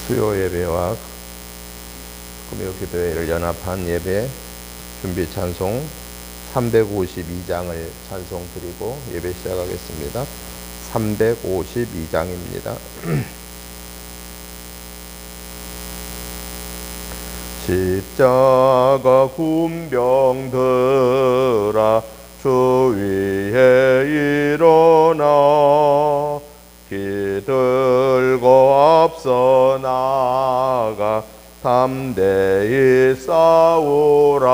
수요 예배와 금요 기도회를 연합한 예배 준비 찬송 352장을 찬송 드리고 예배 시작하겠습니다. 352장입니다. 십자가 군병들아 주 위에 일어나 기들고 앞서 나가 담대히 싸우라.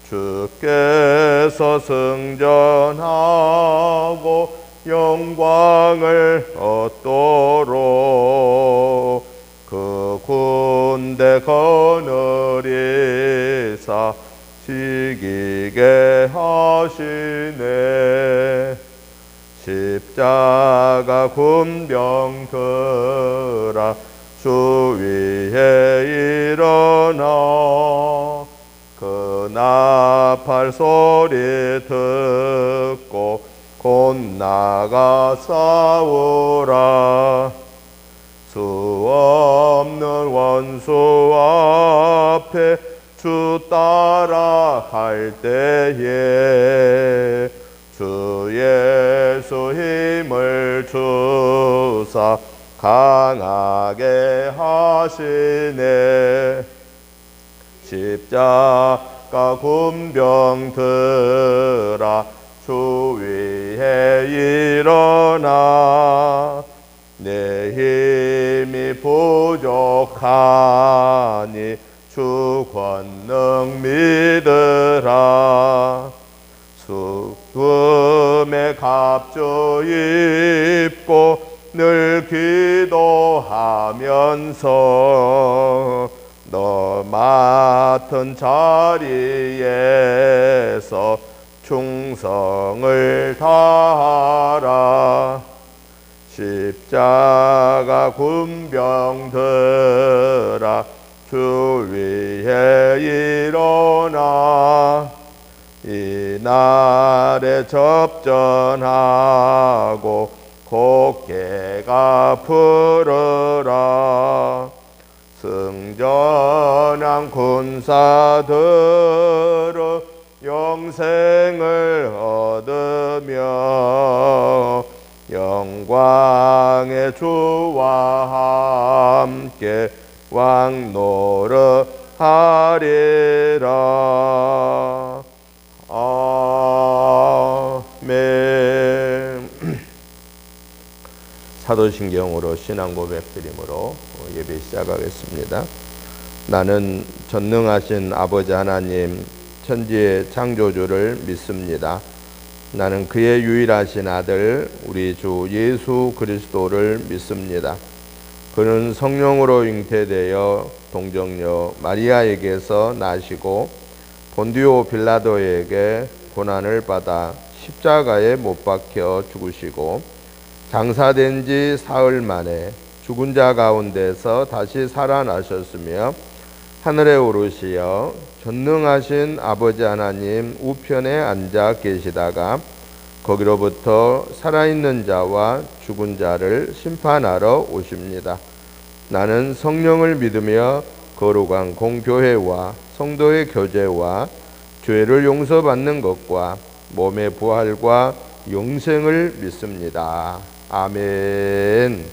주께서 승전하고 영광을 얻도록 그 군대 거느리사 지기게 하시네. 십자가 군병들아 주 위에 일어나 그 나팔 소리 듣고 곧 나가 싸우라. 수 없는 원수 앞에 주 따라 갈 때에 주 예수 힘을 주사 강하게 하시네. 십자가 군병들아 주 위에 일어나 내 힘이 부족하니 주 권능 믿으라. 죽음의 갑주 입고 늘 기도하면서 너 맡은 자리에서 충성을 다하라. 십자가 군병들아 주 위에 일어나 이날에 접전하고 곡개가 부르라. 승전한 군사들은 영생을 얻으며 영광의 주와 함께 왕노릇 하리라. 아멘. 사도신경으로 신앙 고백드림으로 예배 시작하겠습니다. 나는 전능하신 아버지 하나님 천지의 창조주를 믿습니다. 나는 그의 유일하신 아들 우리 주 예수 그리스도를 믿습니다. 그는 성령으로 잉태되어 동정녀 마리아에게서 나시고 본디오 빌라도에게 고난을 받아 십자가에 못 박혀 죽으시고 장사된 지 사흘 만에 죽은 자 가운데서 다시 살아나셨으며 하늘에 오르시어 전능하신 아버지 하나님 우편에 앉아 계시다가 거기로부터 살아있는 자와 죽은 자를 심판하러 오십니다. 나는 성령을 믿으며 거룩한 공교회와 성도의 교제와 죄를 용서받는 것과 몸의 부활과 영생을 믿습니다. 아멘.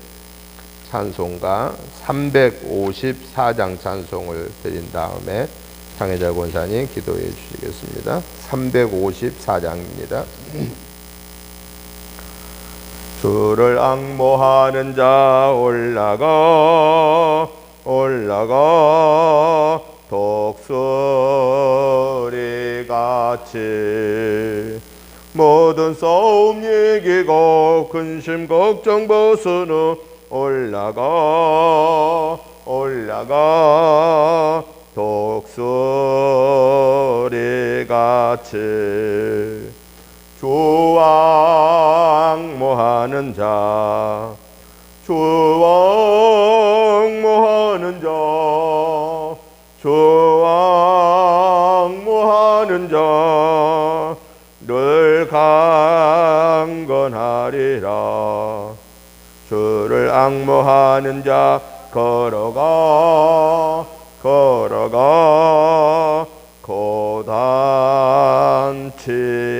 찬송가 354장 찬송을 드린 다음에 장혜자 권사님 기도해 주시겠습니다. 354장입니다. 주를 앙모하는 자 올라가 독수리같이 모든 싸움 이기고 근심 걱정 벗은 올라가 독수리같이 주와 앙모하는 자 늘 강건하리라. 주를 앙모하는 자 걸어가 걸어가 고단치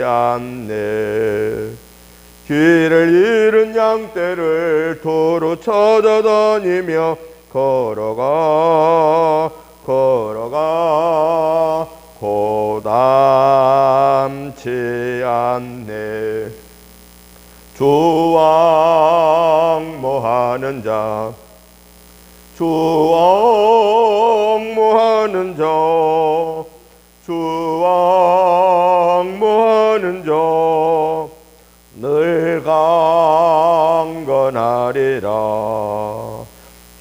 않네. 길을 잃은 양떼를 도로 찾아다니며 걸어가 걸어가 고단치 않네. 주왕모하는 자 주왕모하는 자 주왕모하는 자 늘 강건하리라.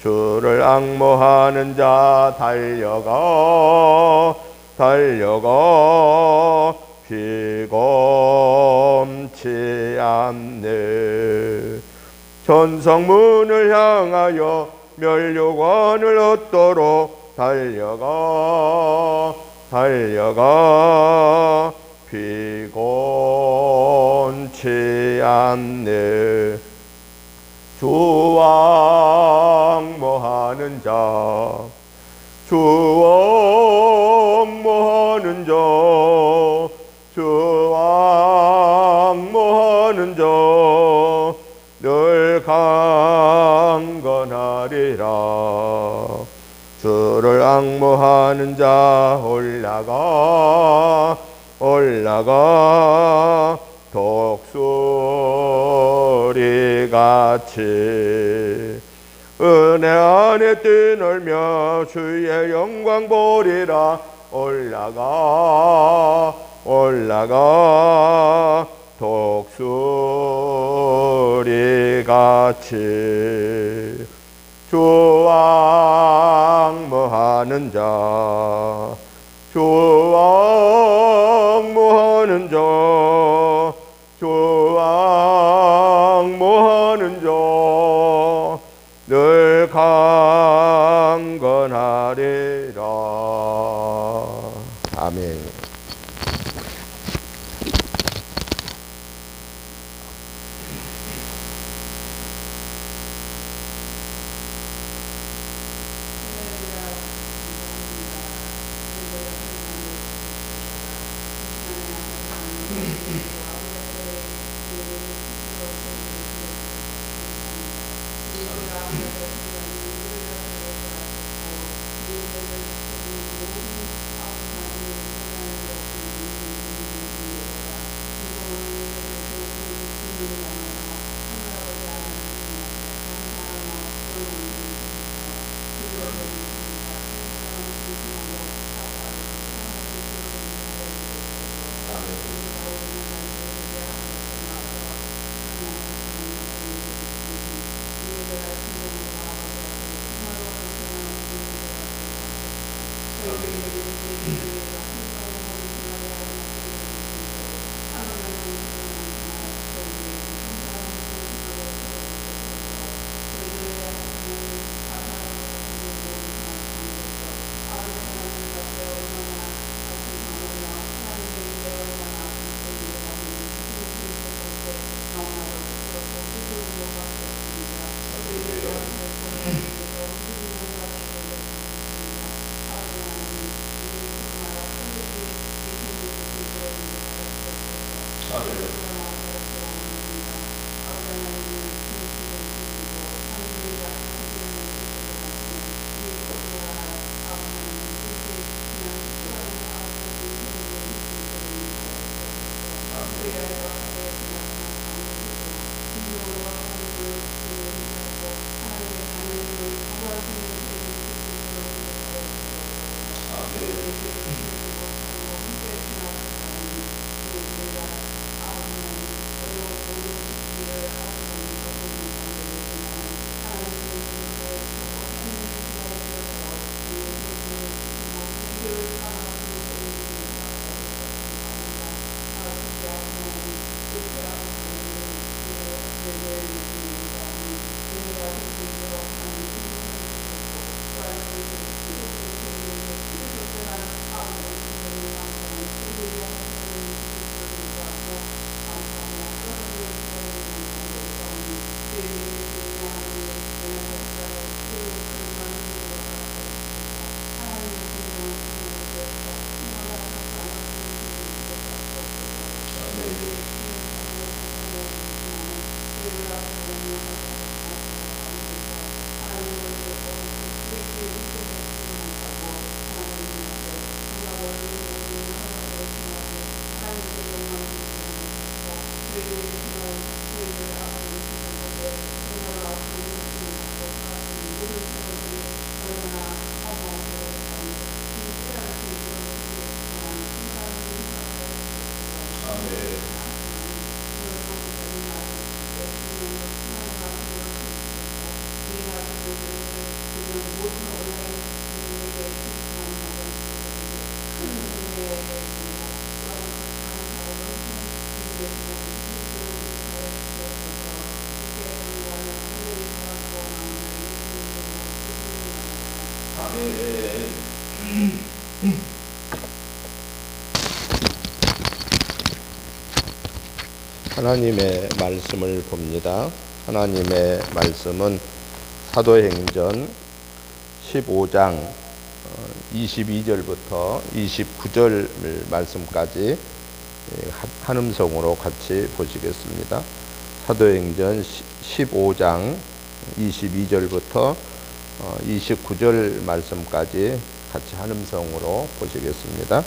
주를 앙모하는 자 달려가 달려가 비검치 않네. 천성문을 향하여 면류관을 얻도록 달려가 달려가 비곤치 않네. 주왕모하는 자 주왕모하는 자 주왕모하는 자 늘 강건하리라. 주를 앙모하는 자 올라가 올라가 독수리같이 은혜 안에 뛰놀며 주의 영광 보리라. 올라가 올라가 독수리같이 주왕모하는 자 주왕모하는 자 주왕모하는 자 늘 강건하리라. 아멘. 하나님의 말씀을 봅니다. 하나님의 말씀은 사도행전 15장 22절부터 29절 말씀까지 한 음성으로 같이 보시겠습니다. 사도행전 15장 22절부터 29절 말씀까지 같이 한 음성으로 보시겠습니다.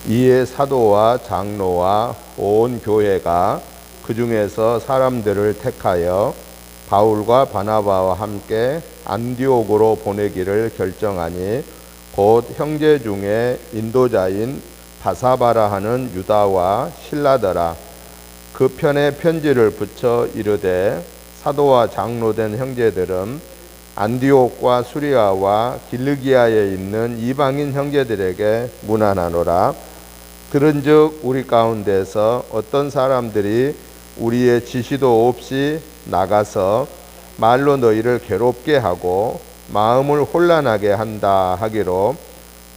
이에 사도와 장로와 온 교회가 그 중에서 사람들을 택하여 바울과 바나바와 함께 안디옥으로 보내기를 결정하니 곧 형제 중에 인도자인 바사바라 하는 유다와 실라더라. 그 편에 편지를 붙여 이르되 사도와 장로된 형제들은 안디옥과 수리아와 길르기아에 있는 이방인 형제들에게 문안하노라. 그런즉 우리 가운데서 어떤 사람들이 우리의 지시도 없이 나가서 말로 너희를 괴롭게 하고 마음을 혼란하게 한다 하기로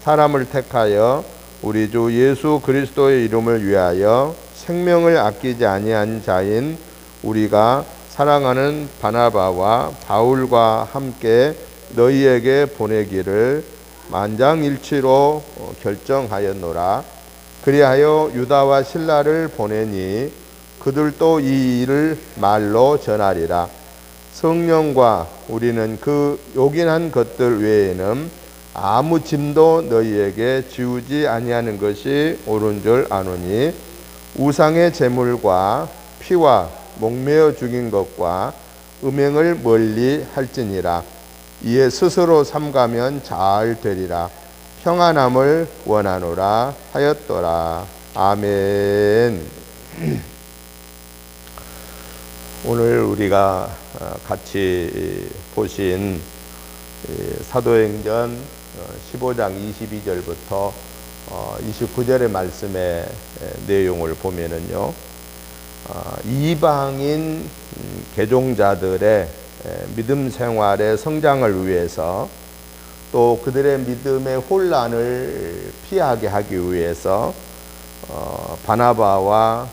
사람을 택하여 우리 주 예수 그리스도의 이름을 위하여 생명을 아끼지 아니한 자인 우리가 사랑하는 바나바와 바울과 함께 너희에게 보내기를 만장일치로 결정하였노라. 그리하여 유다와 실라를 보내니 그들도 이 일을 말로 전하리라. 성령과 우리는 그 요긴한 것들 외에는 아무 짐도 너희에게 지우지 아니하는 것이 옳은 줄 아노니 우상의 제물과 피와 목매어 죽인 것과 음행을 멀리 할지니라. 이에 스스로 삼가면 잘 되리라. 평안함을 원하노라 하였더라. 아멘. 오늘 우리가 같이 보신 사도행전 15장 22절부터 29절의 말씀의 내용을 보면은요, 이방인 개종자들의 믿음 생활의 성장을 위해서 또 그들의 믿음의 혼란을 피하게 하기 위해서 바나바와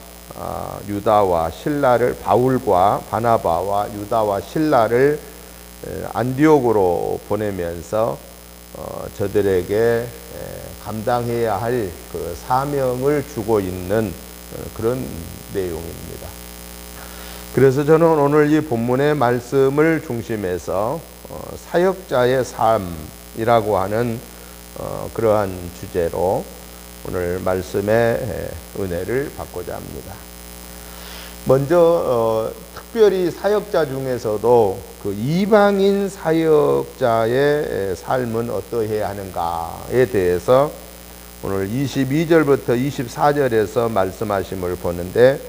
유다와 실라를 바울과 바나바와 유다와 실라를 안디옥으로 보내면서 저들에게 감당해야 할 그 사명을 주고 있는 그런 내용입니다. 그래서 저는 오늘 이 본문의 말씀을 중심해서 사역자의 삶이라고 하는 그러한 주제로 오늘 말씀의 은혜를 받고자 합니다. 먼저 특별히 사역자 중에서도 그 이방인 사역자의 삶은 어떠해야 하는가에 대해서 오늘 22절부터 24절에서 말씀하심을 보는데,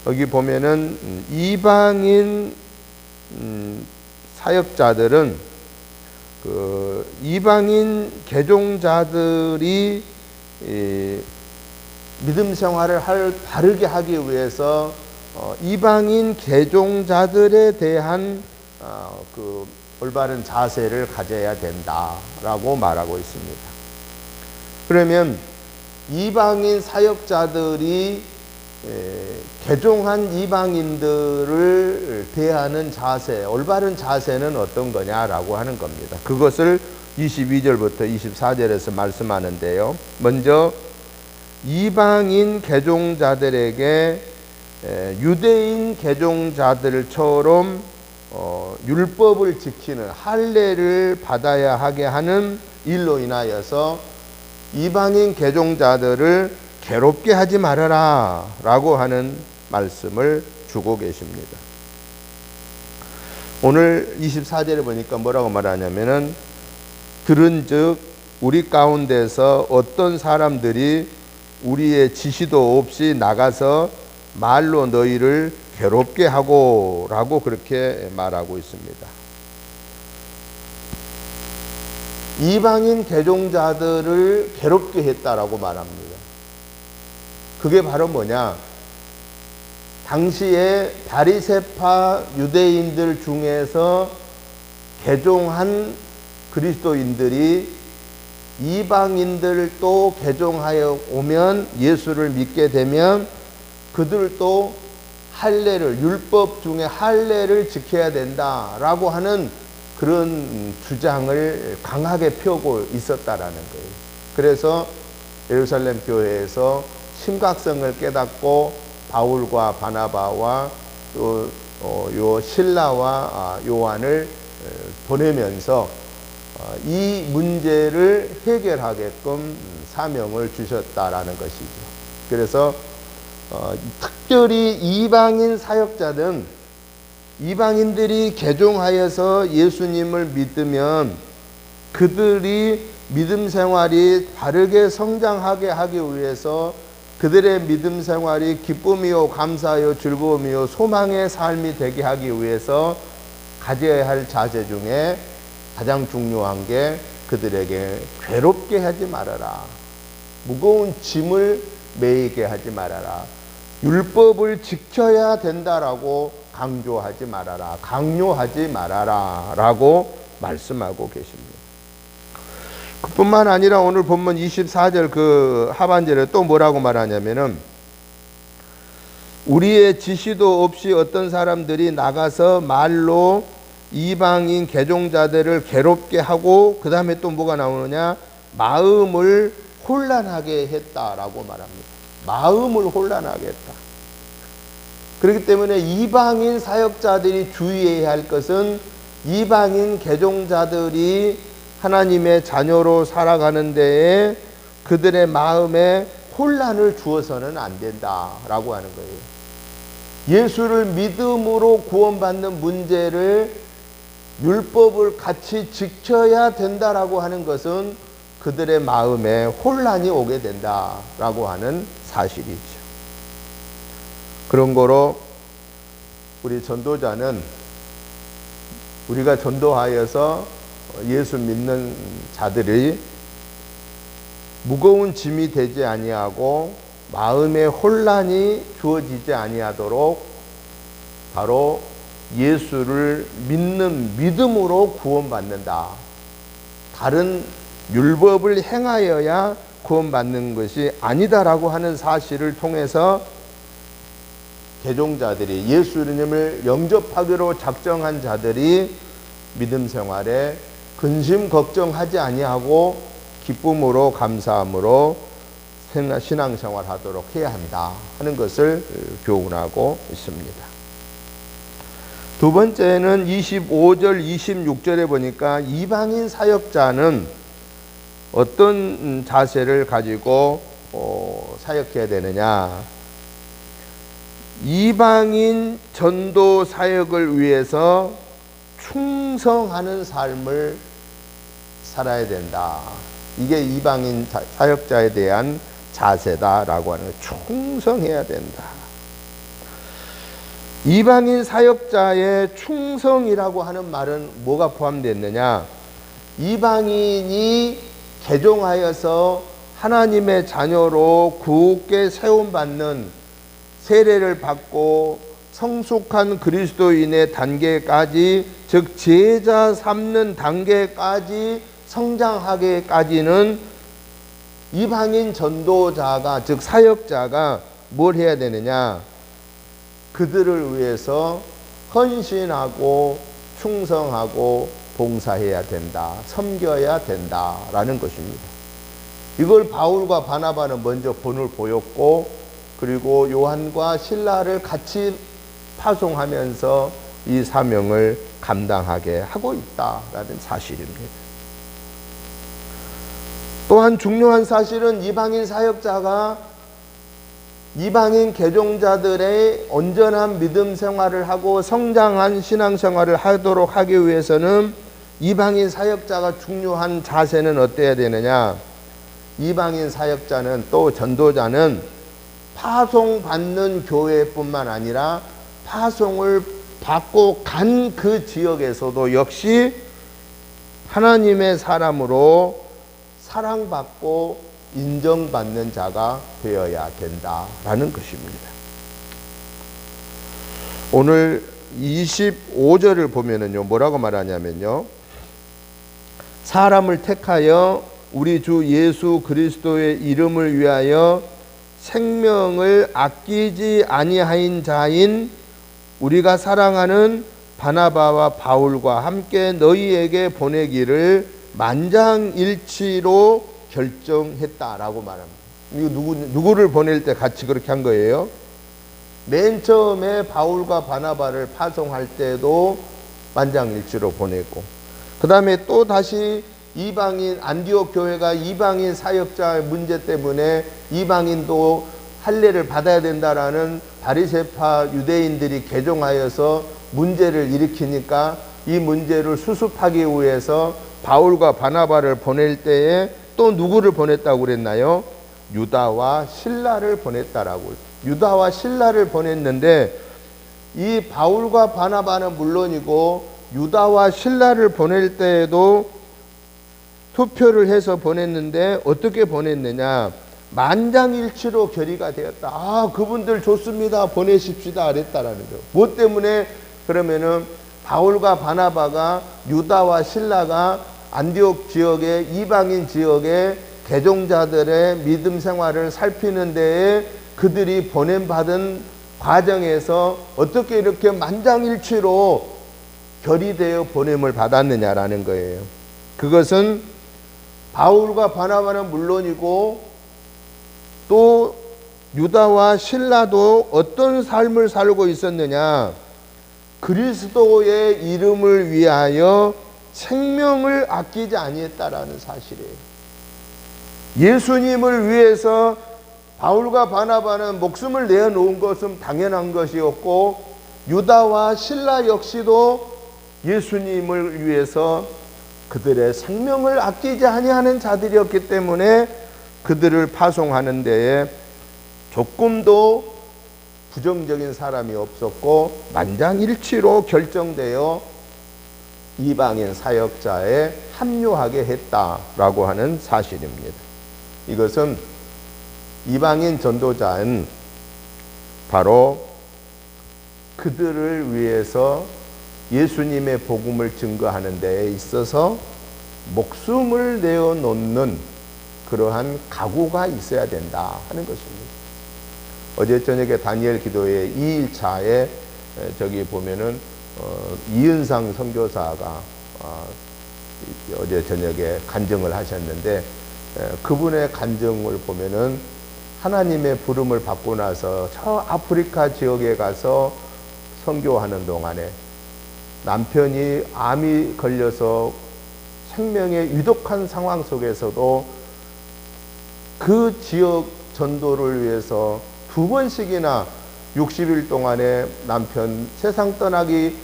여기 보면은 이방인 사역자들은 그 이방인 개종자들이 믿음 생활을 바르게 하기 위해서 이방인 개종자들에 대한 그 올바른 자세를 가져야 된다라고 말하고 있습니다. 그러면 이방인 사역자들이 개종한 이방인들을 대하는 자세, 올바른 자세는 어떤 거냐라고 하는 겁니다. 그것을 22절부터 24절에서 말씀하는데요. 먼저 이방인 개종자들에게 유대인 개종자들처럼 율법을 지키는 할례를 받아야 하게 하는 일로 인하여서 이방인 개종자들을 괴롭게 하지 말아라 라고 하는 말씀을 주고 계십니다. 오늘 24절에 보니까 뭐라고 말하냐면은 들은즉 우리 가운데서 어떤 사람들이 우리의 지시도 없이 나가서 말로 너희를 괴롭게 하고 라고 그렇게 말하고 있습니다. 이방인 개종자들을 괴롭게 했다라고 말합니다. 그게 바로 뭐냐? 당시에 바리새파 유대인들 중에서 개종한 그리스도인들이 이방인들도 개종하여 오면 예수를 믿게 되면 그들도 할례를 율법 중에 할례를 지켜야 된다라고 하는 그런 주장을 강하게 펴고 있었다라는 거예요. 그래서 예루살렘 교회에서 심각성을 깨닫고 바울과 바나바와 또 요 실라와 요한을 보내면서 이 문제를 해결하게끔 사명을 주셨다라는 것이죠. 그래서 특별히 이방인 사역자는 이방인들이 개종하여서 예수님을 믿으면 그들이 믿음 생활이 바르게 성장하게 하기 위해서 그들의 믿음 생활이 기쁨이요 감사요 즐거움이요 소망의 삶이 되게 하기 위해서 가져야 할 자세 중에 가장 중요한 게 그들에게 괴롭게 하지 말아라. 무거운 짐을 메이게 하지 말아라. 율법을 지켜야 된다라고 강조하지 말아라. 강요하지 말아라. 라고 말씀하고 계십니다. 그뿐만 아니라 오늘 본문 24절 그 하반절에 또 뭐라고 말하냐면은 우리의 지시도 없이 어떤 사람들이 나가서 말로 이방인 개종자들을 괴롭게 하고 그 다음에 또 뭐가 나오느냐? 마음을 혼란하게 했다라고 말합니다. 마음을 혼란하게 했다. 그렇기 때문에 이방인 사역자들이 주의해야 할 것은 이방인 개종자들이 하나님의 자녀로 살아가는 데에 그들의 마음에 혼란을 주어서는 안 된다라고 하는 거예요. 예수를 믿음으로 구원받는 문제를 율법을 같이 지켜야 된다라고 하는 것은 그들의 마음에 혼란이 오게 된다라고 하는 사실이죠. 그런 거로 우리 전도자는 우리가 전도하여서 예수 믿는 자들이 무거운 짐이 되지 아니하고 마음의 혼란이 주어지지 아니하도록 바로 예수를 믿는 믿음으로 구원받는다. 다른 율법을 행하여야 구원받는 것이 아니다라고 하는 사실을 통해서 개종자들이 예수님을 영접하기로 작정한 자들이 믿음 생활에 근심 걱정하지 아니하고 기쁨으로 감사함으로 신앙생활 하도록 해야 한다 하는 것을 교훈하고 있습니다. 두 번째는 25절 26절에 보니까 이방인 사역자는 어떤 자세를 가지고 사역해야 되느냐? 이방인 전도 사역을 위해서 충성하는 삶을 살아야 된다. 이게 이방인 사역자에 대한 자세다라고 하는 거예요. 충성해야 된다. 이방인 사역자의 충성이라고 하는 말은 뭐가 포함되어 이방인이 개종하여서 하나님의 자녀로 굳게 세움받는 세례를 받고 성숙한 그리스도인의 단계까지, 즉 제자 삼는 단계까지 성장하게까지는 이방인 전도자가, 즉 사역자가 뭘 해야 되느냐? 그들을 위해서 헌신하고 충성하고 봉사해야 된다. 섬겨야 된다라는 것입니다. 이걸 바울과 바나바는 먼저 본을 보였고, 그리고 요한과 실라를 같이 파송하면서 이 사명을 감당하게 하고 있다라는 사실입니다. 또한 중요한 사실은 이방인 사역자가 이방인 개종자들의 온전한 믿음 생활을 하고 성장한 신앙 생활을 하도록 하기 위해서는 이방인 사역자가 중요한 자세는 어때야 되느냐? 이방인 사역자는 또 전도자는 파송받는 교회뿐만 아니라 파송을 받고 간 그 지역에서도 역시 하나님의 사람으로 사랑받고 인정받는 자가 되어야 된다라는 것입니다. 오늘 25절을 보면은요, 뭐라고 말하냐면요, 사람을 택하여 우리 주 예수 그리스도의 이름을 위하여 생명을 아끼지 아니하인 자인 우리가 사랑하는 바나바와 바울과 함께 너희에게 보내기를 만장일치로 결정했다라고 말합니다. 이거 누구를 보낼 때 같이 그렇게 한 거예요? 맨 처음에 바울과 바나바를 파송할 때도 만장일치로 보냈고, 그 다음에 또 다시 이방인 안디옥 교회가 이방인 사역자의 문제 때문에 이방인도 할례를 받아야 된다라는 바리새파 유대인들이 개종하여서 문제를 일으키니까 이 문제를 수습하기 위해서 바울과 바나바를 보낼 때에 또 누구를 보냈다고 그랬나요? 유다와 실라를 보냈다라고. 유다와 실라를 보냈는데 이 바울과 바나바는 물론이고 유다와 실라를 보낼 때에도 투표를 해서 보냈는데 어떻게 보냈느냐? 만장일치로 결의가 되었다. 아, 그분들 좋습니다. 보내십시다. 그랬다라는 거예요. 뭐 때문에? 그러면은 바울과 바나바가 유다와 실라가 안디옥 지역의 이방인 지역의 개종자들의 믿음 생활을 살피는 데에 그들이 보냄받은 과정에서 어떻게 이렇게 만장일치로 결의되어 보냄을 받았느냐라는 거예요. 그것은 바울과 바나바는 물론이고 또 유다와 실라도 어떤 삶을 살고 있었느냐? 그리스도의 이름을 위하여 생명을 아끼지 아니했다라는 사실이에요. 예수님을 위해서 바울과 바나바는 목숨을 내어놓은 것은 당연한 것이었고 유다와 실라 역시도 예수님을 위해서 그들의 생명을 아끼지 아니하는 자들이었기 때문에 그들을 파송하는 데에 조금도 부정적인 사람이 없었고 만장일치로 결정되어 이방인 사역자에 합류하게 했다라고 하는 사실입니다. 이것은 이방인 전도자는 바로 그들을 위해서 예수님의 복음을 증거하는 데에 있어서 목숨을 내어놓는 그러한 각오가 있어야 된다 하는 것입니다. 어제 저녁에 다니엘 기도회 2일차에 저기 보면은 이은상 선교사가 어제 저녁에 간증을 하셨는데 그분의 간증을 보면은 하나님의 부름을 받고 나서 저 아프리카 지역에 가서 선교하는 동안에 남편이 암이 걸려서 생명의 위독한 상황 속에서도 그 지역 전도를 위해서 2번씩이나 60일 동안에 남편 세상 떠나기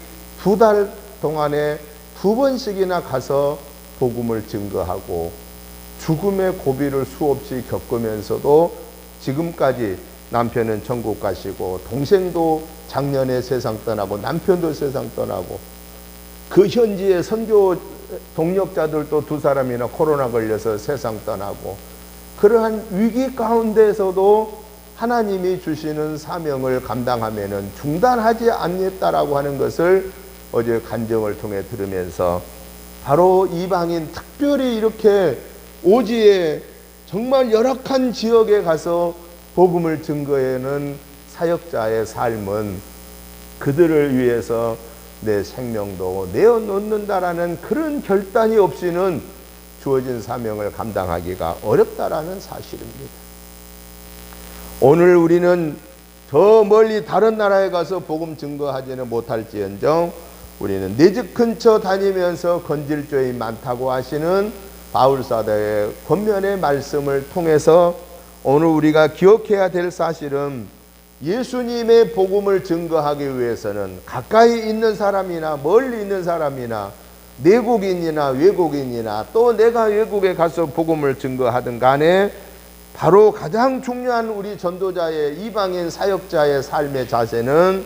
2달 동안에 2번씩이나 가서 복음을 증거하고 죽음의 고비를 수없이 겪으면서도 지금까지 남편은 천국 가시고 동생도 작년에 세상 떠나고 남편도 세상 떠나고 그 현지의 선교 동력자들도 2사람이나 코로나 걸려서 세상 떠나고 그러한 위기 가운데서도 하나님이 주시는 사명을 감당하면은 중단하지 않겠다라고 하는 것을 어제 간증을 통해 들으면서 바로 이방인 특별히 이렇게 오지에 정말 열악한 지역에 가서 복음을 증거하는 사역자의 삶은 그들을 위해서 내 생명도 내어놓는다라는 그런 결단이 없이는 주어진 사명을 감당하기가 어렵다라는 사실입니다. 오늘 우리는 저 멀리 다른 나라에 가서 복음 증거하지는 못할지언정 우리는 내 집 근처 다니면서 건질 죄이 많다고 하시는 바울사도의 권면의 말씀을 통해서 오늘 우리가 기억해야 될 사실은 예수님의 복음을 증거하기 위해서는 가까이 있는 사람이나 멀리 있는 사람이나 내국인이나 외국인이나 또 내가 외국에 가서 복음을 증거하든 간에 바로 가장 중요한 우리 전도자의 이방인 사역자의 삶의 자세는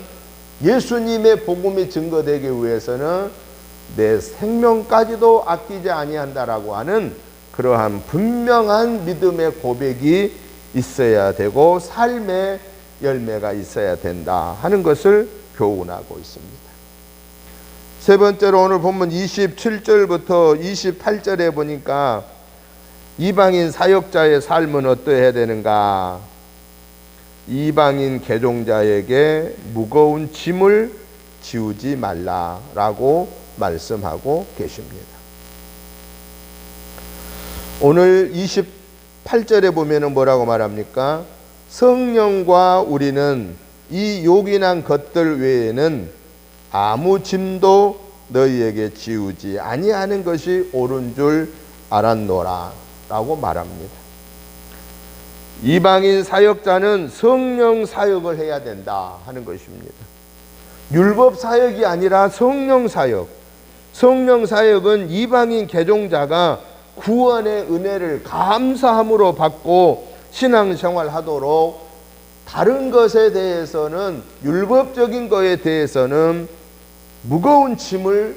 예수님의 복음이 증거되기 위해서는 내 생명까지도 아끼지 아니한다라고 하는 그러한 분명한 믿음의 고백이 있어야 되고 삶의 열매가 있어야 된다 하는 것을 교훈하고 있습니다. 세 번째로 오늘 본문 27절부터 28절에 보니까 이방인 사역자의 삶은 어떠해야 되는가? 이방인 개종자에게 무거운 짐을 지우지 말라라고 말씀하고 계십니다. 오늘 28절에 보면은 뭐라고 말합니까? 성령과 우리는 이 요긴한 것들 외에는 아무 짐도 너희에게 지우지 아니하는 것이 옳은 줄 알았노라 라고 말합니다. 이방인 사역자는 성령 사역을 해야 된다 하는 것입니다. 율법 사역이 아니라 성령 사역. 성령 사역은 이방인 개종자가 구원의 은혜를 감사함으로 받고 신앙생활 하도록 다른 것에 대해서는 율법적인 것에 대해서는 무거운 짐을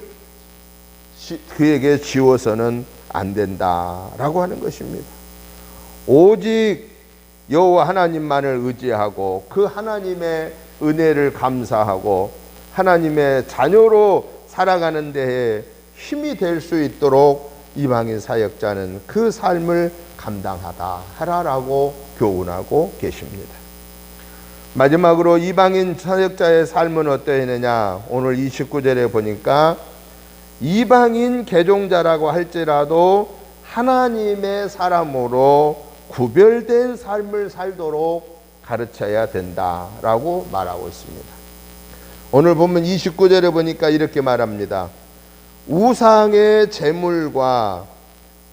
그에게 지워서는 안 된다라고 하는 것입니다. 오직 여호와 하나님만을 의지하고 그 하나님의 은혜를 감사하고 하나님의 자녀로 살아가는 데에 힘이 될 수 있도록 이방인 사역자는 그 삶을 감당하다 하라라고 교훈하고 계십니다. 마지막으로 이방인 사역자의 삶은 어떠했느냐? 오늘 29절에 보니까 이방인 개종자라고 할지라도 하나님의 사람으로 구별된 삶을 살도록 가르쳐야 된다라고 말하고 있습니다. 오늘 보면 29절에 보니까 이렇게 말합니다. 우상의 제물과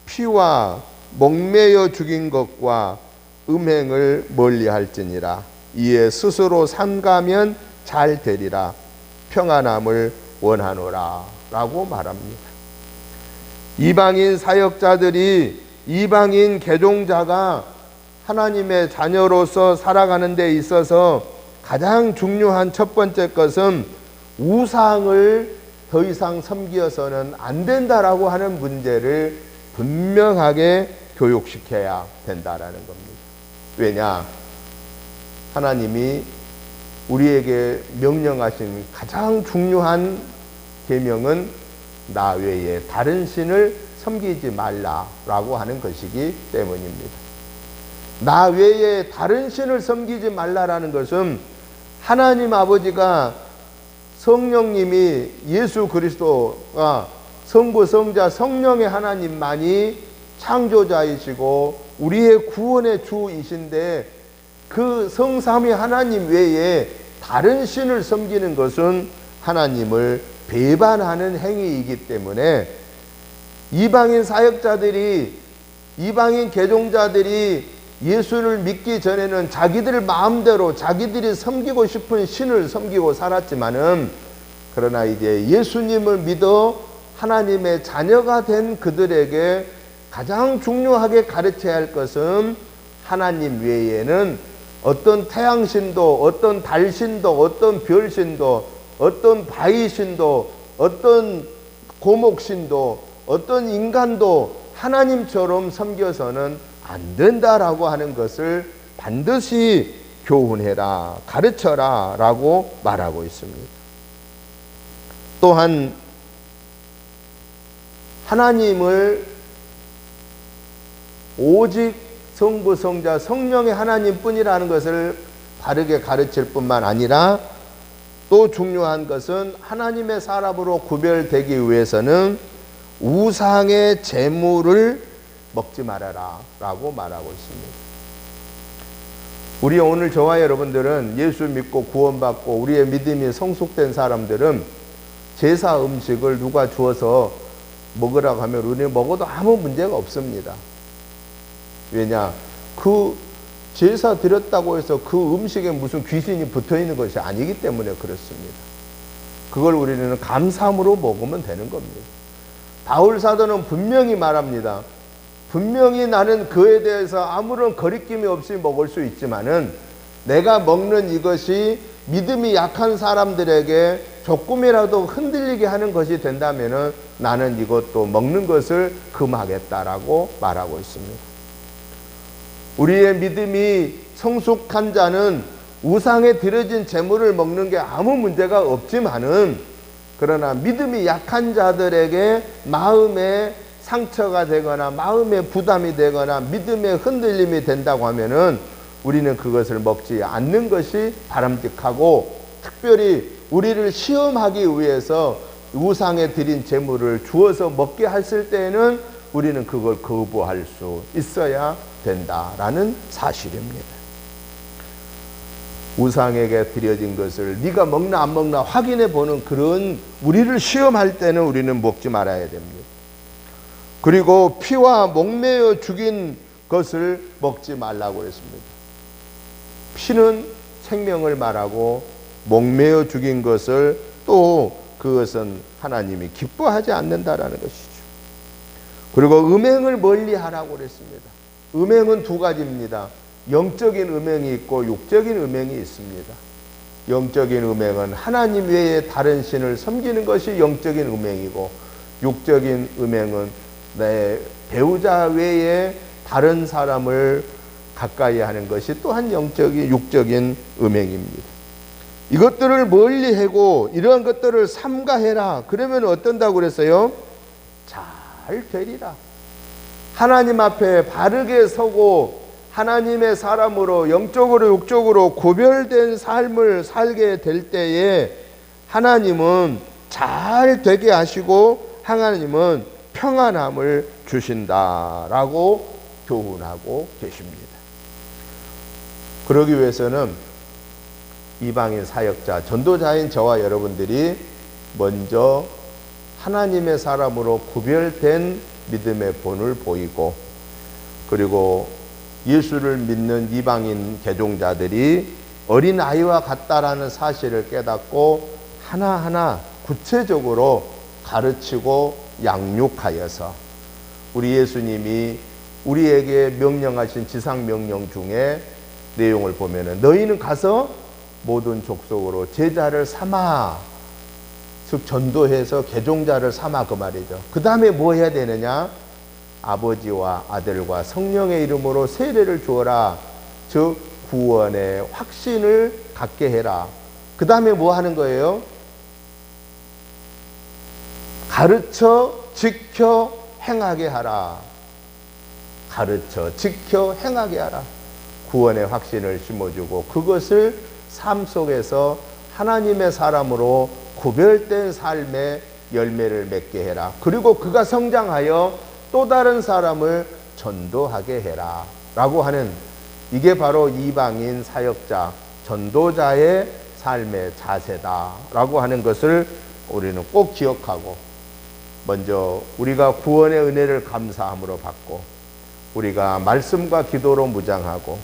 피와 목매여 죽인 것과 음행을 멀리할지니라. 이에 스스로 삼가면 잘 되리라. 평안함을 원하노라 라고 말합니다. 이방인 사역자들이 이방인 개종자가 하나님의 자녀로서 살아가는 데 있어서 가장 중요한 첫 번째 것은 우상을 더 이상 섬기어서는 안 된다라고 하는 문제를 분명하게 교육시켜야 된다라는 겁니다. 왜냐? 하나님이 우리에게 명령하신 가장 중요한 계명은 나 외에 다른 신을 섬기지 말라라고 하는 것이기 때문입니다. 나 외에 다른 신을 섬기지 말라라는 것은 하나님 아버지가 성령님이 예수 그리스도가 성부 성자 성령의 하나님만이 창조자이시고 우리의 구원의 주이신데 그 성삼위 하나님 외에 다른 신을 섬기는 것은 하나님을 배반하는 행위이기 때문에 이방인 사역자들이 이방인 개종자들이 예수를 믿기 전에는 자기들 마음대로 자기들이 섬기고 싶은 신을 섬기고 살았지만은 그러나 이제 예수님을 믿어 하나님의 자녀가 된 그들에게 가장 중요하게 가르쳐야 할 것은 하나님 외에는 어떤 태양신도 어떤 달신도 어떤 별신도 어떤 바위신도 어떤 고목신도 어떤 인간도 하나님처럼 섬겨서는 안 된다라고 하는 것을 반드시 교훈해라, 가르쳐라 라고 말하고 있습니다. 또한 하나님을 오직 성부, 성자, 성령의 하나님뿐이라는 것을 바르게 가르칠 뿐만 아니라 또 중요한 것은 하나님의 사람으로 구별되기 위해서는 우상의 제물을 먹지 말아라 라고 말하고 있습니다. 우리 오늘 저와 여러분들은 예수 믿고 구원받고 우리의 믿음이 성숙된 사람들은 제사 음식을 누가 주어서 먹으라고 하면 우리는 먹어도 아무 문제가 없습니다. 왜냐? 그 제사 드렸다고 해서 그 음식에 무슨 귀신이 붙어 있는 것이 아니기 때문에 그렇습니다. 그걸 우리는 감사함으로 먹으면 되는 겁니다. 바울 사도는 분명히 말합니다. 분명히 나는 그에 대해서 아무런 거리낌이 없이 먹을 수 있지만은 내가 먹는 이것이 믿음이 약한 사람들에게 조금이라도 흔들리게 하는 것이 된다면은 나는 이것도 먹는 것을 금하겠다라고 말하고 있습니다. 우리의 믿음이 성숙한 자는 우상에 드려진 제물을 먹는 게 아무 문제가 없지만은 그러나 믿음이 약한 자들에게 마음에 상처가 되거나 마음에 부담이 되거나 믿음의 흔들림이 된다고 하면은 우리는 그것을 먹지 않는 것이 바람직하고, 특별히 우리를 시험하기 위해서 우상에 드린 제물을 주어서 먹게 했을 때에는 우리는 그걸 거부할 수 있어야 된다라는 사실입니다. 우상에게 드려진 것을 네가 먹나 안 먹나 확인해 보는 그런 우리를 시험할 때는 우리는 먹지 말아야 됩니다. 그리고 피와 목매어 죽인 것을 먹지 말라고 했습니다. 피는 생명을 말하고 목매어 죽인 것을 또 그것은 하나님이 기뻐하지 않는다라는 것이죠. 그리고 음행을 멀리 하라고 그랬습니다. 음행은 두 가지입니다. 영적인 음행이 있고 육적인 음행이 있습니다. 영적인 음행은 하나님 외에 다른 신을 섬기는 것이 영적인 음행이고, 육적인 음행은 내 배우자 외에 다른 사람을 가까이 하는 것이 또한 영적인 육적인 음행입니다. 이것들을 멀리 하고 이러한 것들을 삼가해라. 그러면 어떤다고 그랬어요? 잘 되리라. 하나님 앞에 바르게 서고 하나님의 사람으로 영적으로 육적으로 구별된 삶을 살게 될 때에 하나님은 잘 되게 하시고 하나님은 평안함을 주신다라고 교훈하고 계십니다. 그러기 위해서는 이방인 사역자, 전도자인 저와 여러분들이 먼저 하나님의 사람으로 구별된 믿음의 본을 보이고, 그리고 예수를 믿는 이방인 개종자들이 어린아이와 같다라는 사실을 깨닫고 하나하나 구체적으로 가르치고 양육하여서 우리 예수님이 우리에게 명령하신 지상명령 중에 내용을 보면은 너희는 가서 모든 족속으로 제자를 삼아, 즉 전도해서 개종자를 삼아, 그 말이죠. 그 다음에 뭐 해야 되느냐? 아버지와 아들과 성령의 이름으로 세례를 주어라. 즉 구원의 확신을 갖게 해라. 그 다음에 뭐 하는 거예요? 가르쳐 지켜 행하게 하라. 가르쳐 지켜 행하게 하라. 구원의 확신을 심어주고 그것을 삶 속에서 하나님의 사람으로 구별된 삶의 열매를 맺게 해라. 그리고 그가 성장하여 또 다른 사람을 전도하게 해라 라고 하는, 이게 바로 이방인 사역자, 전도자의 삶의 자세다 라고 하는 것을 우리는 꼭 기억하고, 먼저 우리가 구원의 은혜를 감사함으로 받고, 우리가 말씀과 기도로 무장하고,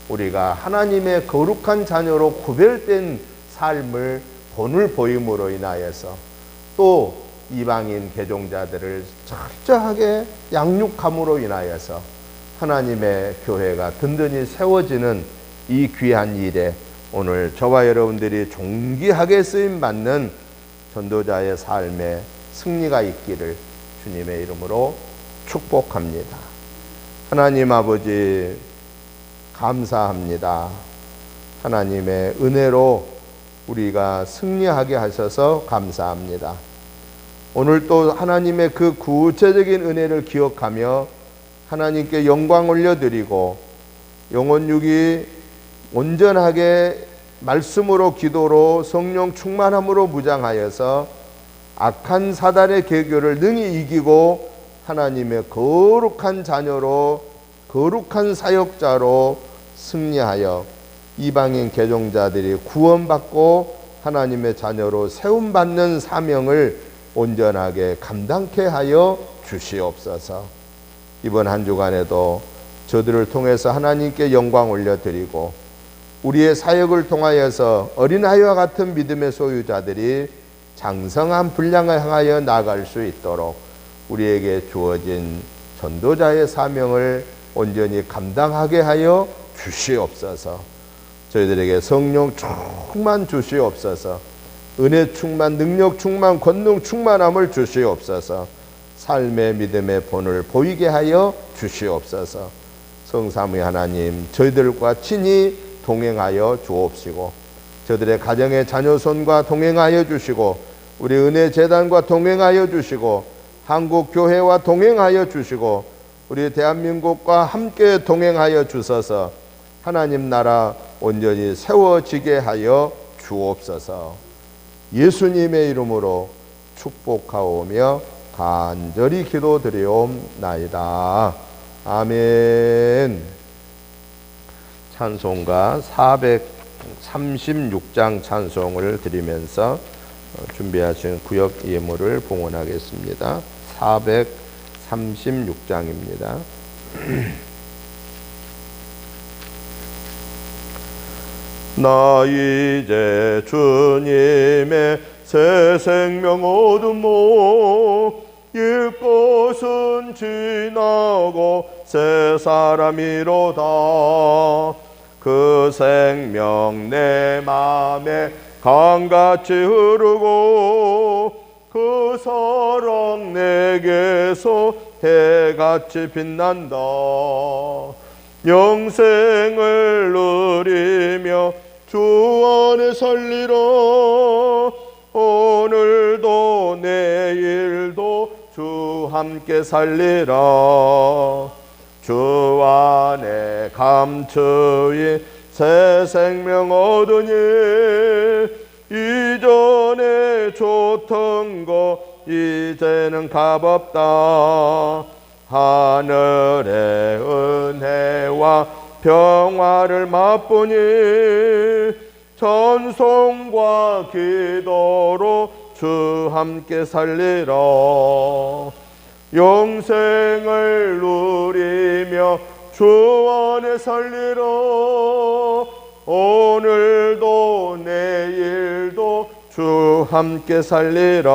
우리가 하나님의 거룩한 자녀로 구별된 삶을 본을 보임으로 인하여서 또 이방인 개종자들을 철저하게 양육함으로 인하여서 하나님의 교회가 든든히 세워지는 이 귀한 일에 오늘 저와 여러분들이 존귀하게 쓰임받는 전도자의 삶에 승리가 있기를 주님의 이름으로 축복합니다. 하나님 아버지 감사합니다. 하나님의 은혜로 우리가 승리하게 하셔서 감사합니다. 오늘 또 하나님의 그 구체적인 은혜를 기억하며 하나님께 영광 올려드리고 영혼육이 온전하게 말씀으로 기도로 성령 충만함으로 무장하여서 악한 사단의 계교를 능히 이기고 하나님의 거룩한 자녀로 거룩한 사역자로 승리하여 이방인 개종자들이 구원받고 하나님의 자녀로 세움받는 사명을 온전하게 감당케 하여 주시옵소서. 이번 한 주간에도 저들을 통해서 하나님께 영광 올려드리고 우리의 사역을 통하여서 어린아이와 같은 믿음의 소유자들이 장성한 분량을 향하여 나아갈 수 있도록 우리에게 주어진 전도자의 사명을 온전히 감당하게 하여 주시옵소서. 저희들에게 성령 충만 주시옵소서. 은혜 충만, 능력 충만, 권능 충만함을 주시옵소서. 삶의 믿음의 본을 보이게 하여 주시옵소서. 성삼위 하나님, 저희들과 친히 동행하여 주옵시고 저들의 가정의 자녀손과 동행하여 주시고 우리 은혜재단과 동행하여 주시고 한국교회와 동행하여 주시고 우리 대한민국과 함께 동행하여 주셔서 하나님 나라 온전히 세워지게 하여 주옵소서. 예수님의 이름으로 축복하오며 간절히 기도드리옵나이다. 아멘. 찬송가 436장 찬송을 드리면서 준비하신 구역 예물을 봉헌하겠습니다. 436장입니다. 나 이제 주님의 새 생명 얻으모 옛것은 지나고 새 사람이로다. 그 생명 내 맘에 강같이 흐르고 그 사랑 내게서 해같이 빛난다. 영생을 누리며 주 안에 살리라. 오늘도 내일도 주 함께 살리라. 주 안에 감추인 새 생명 얻으니 이전에 좋던 거 이제는 값없다. 하늘의 은혜와 평화를 맛보니 전송과 기도로 주 함께 살리라. 영생을 누리며 주 안에 살리라. 오늘도 내일도 주 함께 살리라.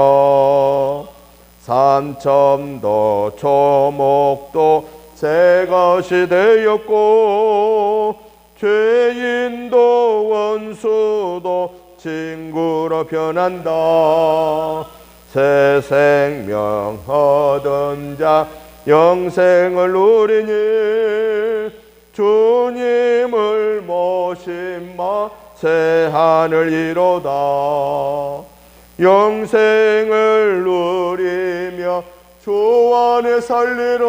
삼첨도 초목도 새 것이 되었고 죄인도 원수도 친구로 변한다. 새 생명 얻은 자 영생을 누리니 주님을 모심마 새 하늘 이로다. 영생을 누리며 주 안에 살리라.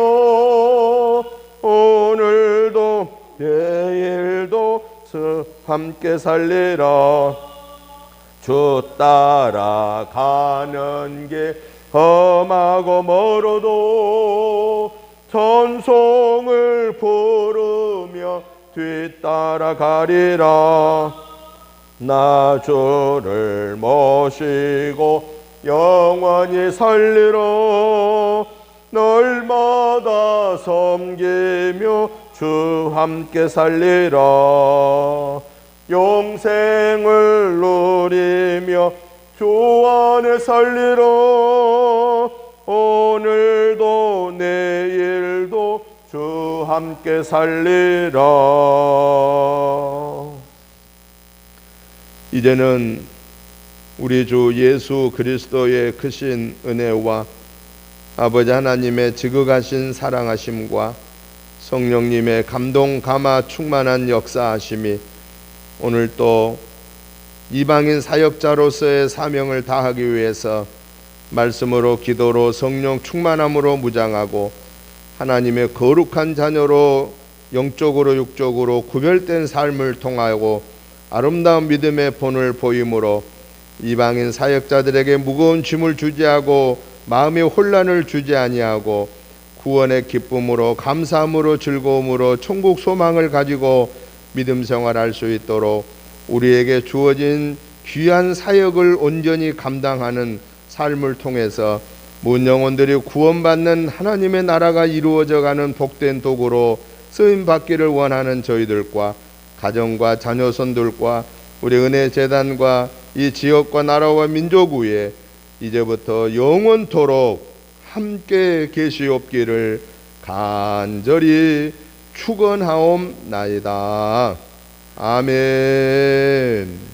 오늘도 내일도 주 함께 살리라. 주 따라가는 길 험하고 멀어도 전송을 부르며 뒤따라가리라. 나 주를 모시고 영원히 살리라. 날마다 섬기며 주 함께 살리라. 영생을 누리며 주 안에 살리라. 오늘도 내일도 주 함께 살리라. 이제는 우리 주 예수 그리스도의 크신 은혜와 아버지 하나님의 지극하신 사랑하심과 성령님의 감동 감화 충만한 역사하심이 오늘 또 이방인 사역자로서의 사명을 다하기 위해서 말씀으로 기도로 성령 충만함으로 무장하고 하나님의 거룩한 자녀로 영적으로 육적으로 구별된 삶을 통하고 아름다운 믿음의 본을 보임으로 이방인 사역자들에게 무거운 짐을 주지 하고 마음의 혼란을 주지 아니하고 구원의 기쁨으로 감사함으로 즐거움으로 천국 소망을 가지고 믿음 생활할 수 있도록 우리에게 주어진 귀한 사역을 온전히 감당하는 삶을 통해서 문 영혼들이 구원받는 하나님의 나라가 이루어져가는 복된 도구로 쓰임받기를 원하는 저희들과 가정과 자녀손들과 우리 은혜재단과 이 지역과 나라와 민족 위에 이제부터 영원토록 함께 계시옵기를 간절히 축원하옵나이다. 아멘.